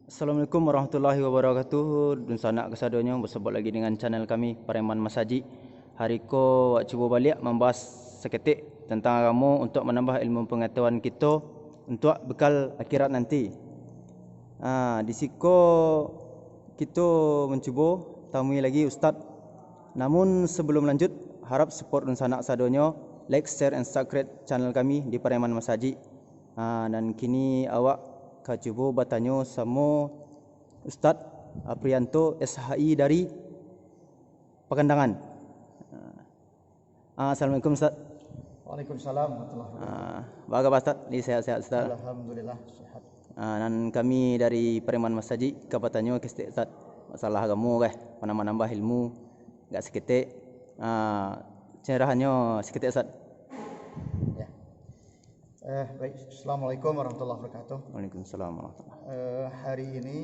Assalamualaikum warahmatullahi wabarakatuh. Dan sanak kesadanya bersebut lagi dengan channel kami Pareman Masaji. Hari ko wak cuba balik membahas seketik tentang agama untuk menambah ilmu pengetahuan kita untuk bekal akhirat nanti. Di siko kita mencuba tamui lagi ustaz. Namun sebelum lanjut harap support dan sanak sadonyo like, share and subscribe channel kami di Pareman Masaji. Dan kini awak kacubo bertanya sama Ustaz Aprianto SHI dari Pakandangan. Assalamualaikum Ustaz. Waalaikumsalam warahmatullahi wabarakatuh. Bagaimana Ustaz? Ini sehat-sehat Ustaz. Alhamdulillah sehat. Dan kami dari Pareman Masaji bertanya ke Ustaz masalah agama menambah ilmu enggak seketik. Cerahannya seketik Ustaz. Ya. Baik, Assalamualaikum warahmatullahi wabarakatuh. Waalaikumsalam warahmatullahi wabarakatuh. Hari ini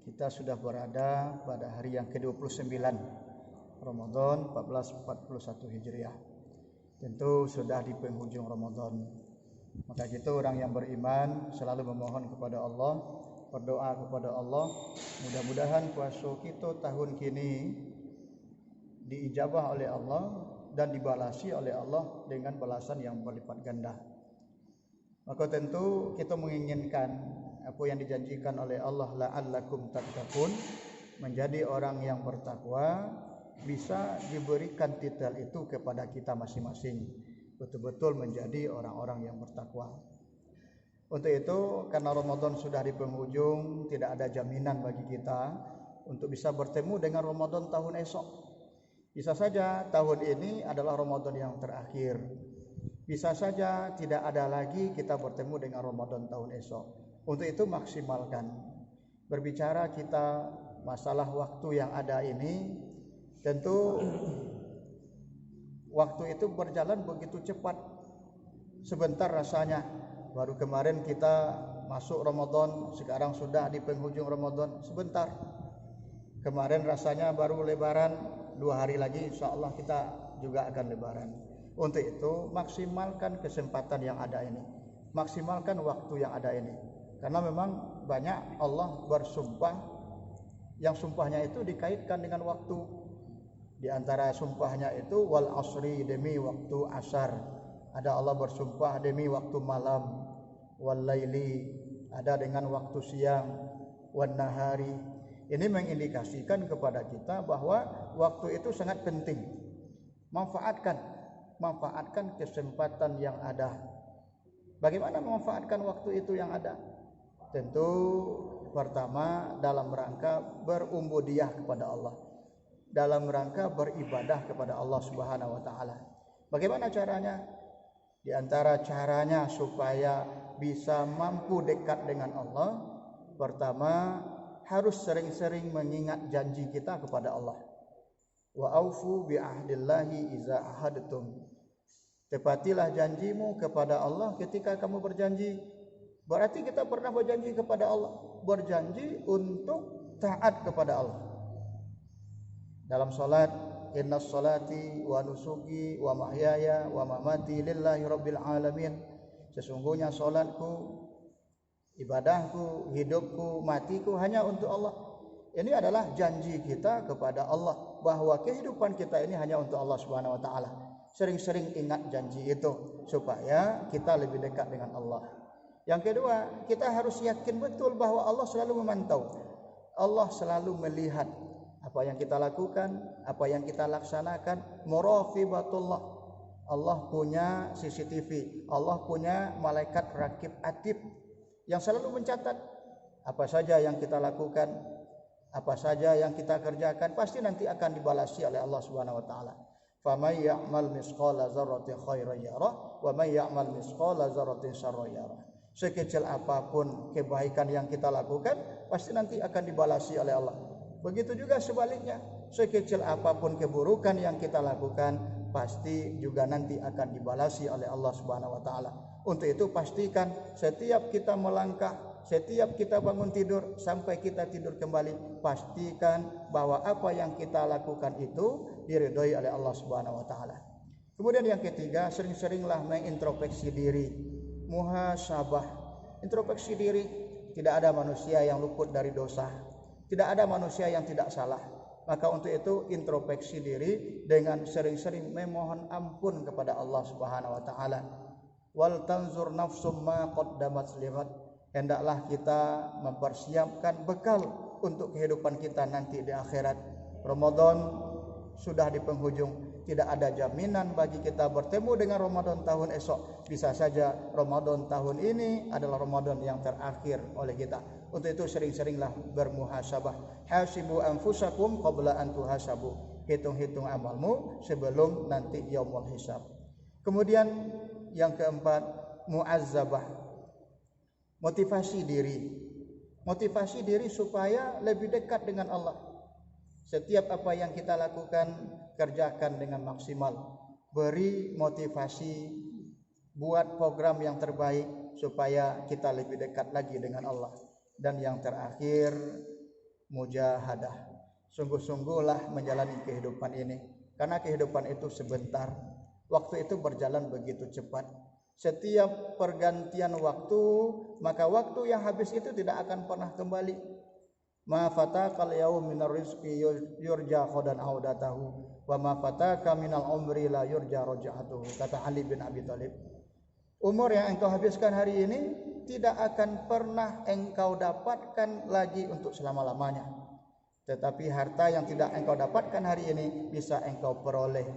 kita sudah berada pada hari yang ke-29 Ramadan 1441 Hijriah. Tentu sudah di penghujung Ramadan. Maka kita orang yang beriman selalu memohon kepada Allah, berdoa kepada Allah, mudah-mudahan puasa kita tahun kini diijabah oleh Allah dan dibalasi oleh Allah dengan balasan yang berlipat ganda. Maka tentu kita menginginkan apa yang dijanjikan oleh Allah, la'allakum tattaqun, menjadi orang yang bertakwa, bisa diberikan titel itu kepada kita masing-masing, betul-betul menjadi orang-orang yang bertakwa. Untuk itu, karena Ramadan sudah di penghujung, tidak ada jaminan bagi kita untuk bisa bertemu dengan Ramadan tahun esok. Bisa saja tahun ini adalah Ramadan yang terakhir. Bisa saja tidak ada lagi kita bertemu dengan Ramadan tahun esok. Untuk itu maksimalkan. Berbicara kita masalah waktu yang ada ini, tentu waktu itu berjalan begitu cepat. Sebentar rasanya. Baru kemarin kita masuk Ramadan, sekarang sudah di penghujung Ramadan, sebentar. Kemarin rasanya baru Lebaran, 2 hari lagi insya Allah kita juga akan Lebaran. Untuk itu maksimalkan kesempatan yang ada ini, maksimalkan waktu yang ada ini, karena memang banyak Allah bersumpah yang sumpahnya itu dikaitkan dengan waktu. Di antara sumpahnya itu wal asri, demi waktu asar. Ada Allah bersumpah demi waktu malam, wal laili, ada dengan waktu siang, wan nahari. Ini mengindikasikan kepada kita bahwa waktu itu sangat penting. Manfaatkan kesempatan yang ada. Bagaimana memanfaatkan waktu itu yang ada? Tentu pertama dalam rangka berubudiyah kepada Allah, dalam rangka beribadah kepada Allah Subhanahu wa taala. Bagaimana caranya? Di antara caranya supaya bisa mampu dekat dengan Allah, pertama harus sering-sering mengingat janji kita kepada Allah. Wa aufu bi ahdillahi iza ahadtum. Tepatilah janjimu kepada Allah ketika kamu berjanji. Berarti kita pernah berjanji kepada Allah, berjanji untuk taat kepada Allah. Dalam salat, innas salati wa nusuki wa mahyaya wa mamati lillahi rabbil alamin. Sesungguhnya salatku, ibadahku, hidupku, matiku hanya untuk Allah. Ini adalah janji kita kepada Allah bahwa kehidupan kita ini hanya untuk Allah Subhanahu wa taala. Sering-sering ingat janji itu supaya kita lebih dekat dengan Allah. Yang kedua, kita harus yakin betul bahwa Allah selalu memantau. Allah selalu melihat apa yang kita lakukan, apa yang kita laksanakan. Muraqibatullah. Allah punya CCTV, Allah punya malaikat rakib atid yang selalu mencatat apa saja yang kita lakukan, apa saja yang kita kerjakan, pasti nanti akan dibalasi oleh Allah Subhanahu wa taala. Faman ya'mal misqala dzarratin khairan yarah wa man ya'mal misqala dzarratin syarran yarah. Sekecil apapun kebaikan yang kita lakukan, pasti nanti akan dibalasi oleh Allah. Begitu juga sebaliknya, sekecil apapun keburukan yang kita lakukan, pasti juga nanti akan dibalasi oleh Allah Subhanahu wa taala. Untuk itu pastikan setiap kita melangkah, setiap kita bangun tidur sampai kita tidur kembali, pastikan bahwa apa yang kita lakukan itu diridhoi oleh Allah Subhanahu wa taala. Kemudian yang ketiga, sering-seringlah mengintrospeksi diri, muhasabah, introspeksi diri. tidak ada manusia yang luput dari dosa, tidak ada manusia yang tidak salah. Maka untuk itu introspeksi diri dengan sering-sering memohon ampun kepada Allah Subhanahu wa taala. Wal tanzur nafsum ma qaddamat lighad. Hendaklah kita mempersiapkan bekal untuk kehidupan kita nanti di akhirat. Ramadan sudah di penghujung, tidak ada jaminan bagi kita bertemu dengan Ramadan tahun esok. Bisa saja Ramadan tahun ini adalah Ramadan yang terakhir oleh kita. Untuk itu sering-seringlah bermuhasabah. Hasibu anfusakum qabla an tuhasabu. Hitung-hitung amalmu sebelum nanti yaumul hisab. Kemudian yang keempat, muazzabah. Motivasi diri. Motivasi diri supaya lebih dekat dengan Allah. Setiap apa yang kita lakukan, kerjakan dengan maksimal. Beri motivasi, buat program yang terbaik supaya kita lebih dekat lagi dengan Allah. Dan yang terakhir, mujahadah. Sungguh-sungguhlah menjalani kehidupan ini. Karena kehidupan itu sebentar. Waktu itu berjalan begitu cepat. Setiap pergantian waktu, maka waktu yang habis itu tidak akan pernah kembali. Ma fatakal yaum minar rizqi yurja khodan audatahu wa ma fataka minal umri la yurja raja'atuhu, kata Ali bin Abi Thalib. Umur yang engkau habiskan hari ini tidak akan pernah engkau dapatkan lagi untuk selama-lamanya. Tetapi harta yang tidak engkau dapatkan hari ini bisa engkau peroleh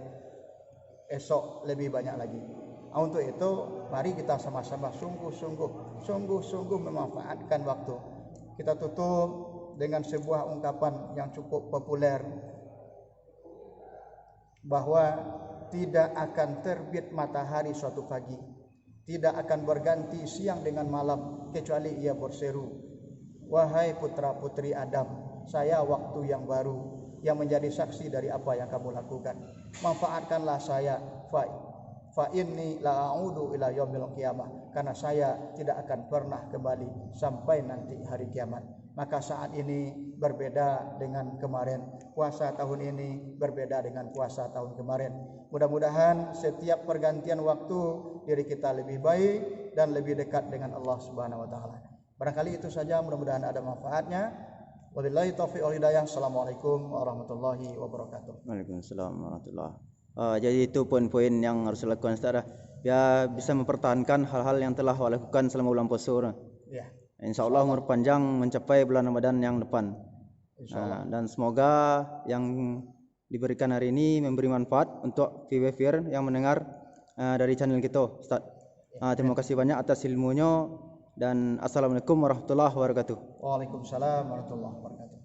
esok lebih banyak lagi. Untuk itu mari kita sama-sama sungguh-sungguh memanfaatkan waktu. Kita tutup dengan sebuah ungkapan yang cukup populer, bahwa tidak akan terbit matahari suatu pagi, tidak akan berganti siang dengan malam kecuali ia berseru, wahai putra-putri Adam, saya waktu yang baru yang menjadi saksi dari apa yang kamu lakukan. Manfaatkanlah saya, fa inni la a'udu ila yaumil qiyamah, karena saya tidak akan pernah kembali sampai nanti hari kiamat. Maka saat ini berbeda dengan kemarin. Puasa tahun ini berbeda dengan puasa tahun kemarin. Mudah-mudahan setiap pergantian waktu diri kita lebih baik dan lebih dekat dengan Allah Subhanahu wa taala. Barangkali itu saja, mudah-mudahan ada manfaatnya. Wabillahi taufiq wal hidayah. Assalamualaikum warahmatullahi wabarakatuh. Waalaikumsalam warahmatullahi. Jadi itu poin-poin yang harus dilakukan Ustaz. Ya, bisa mempertahankan hal-hal yang telah lakukan selama bulan puasa. Ya. InsyaAllah umur panjang mencapai bulan Ramadan yang depan. Dan semoga yang diberikan hari ini memberi manfaat untuk viewer yang mendengar dari channel kita, Ustaz. Terima kasih banyak atas ilmunya dan assalamualaikum warahmatullahi wabarakatuh. Waalaikumsalam warahmatullahi wabarakatuh.